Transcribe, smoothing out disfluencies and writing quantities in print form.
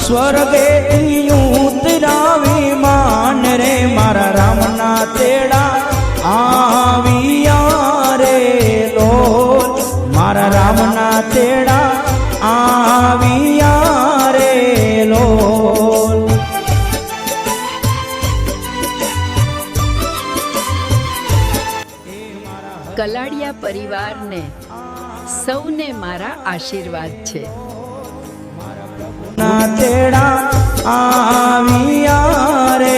સ્વર્ગે ઉતરાવી માન રે મારા રામના તેડા આવ્યા રે લોલ મારા રામના તેડા આવ્યા રે લોલ કલાડિયા પરિવારને સૌને મારા આશીર્વાદ છે. ના તેડા આવ્યા રે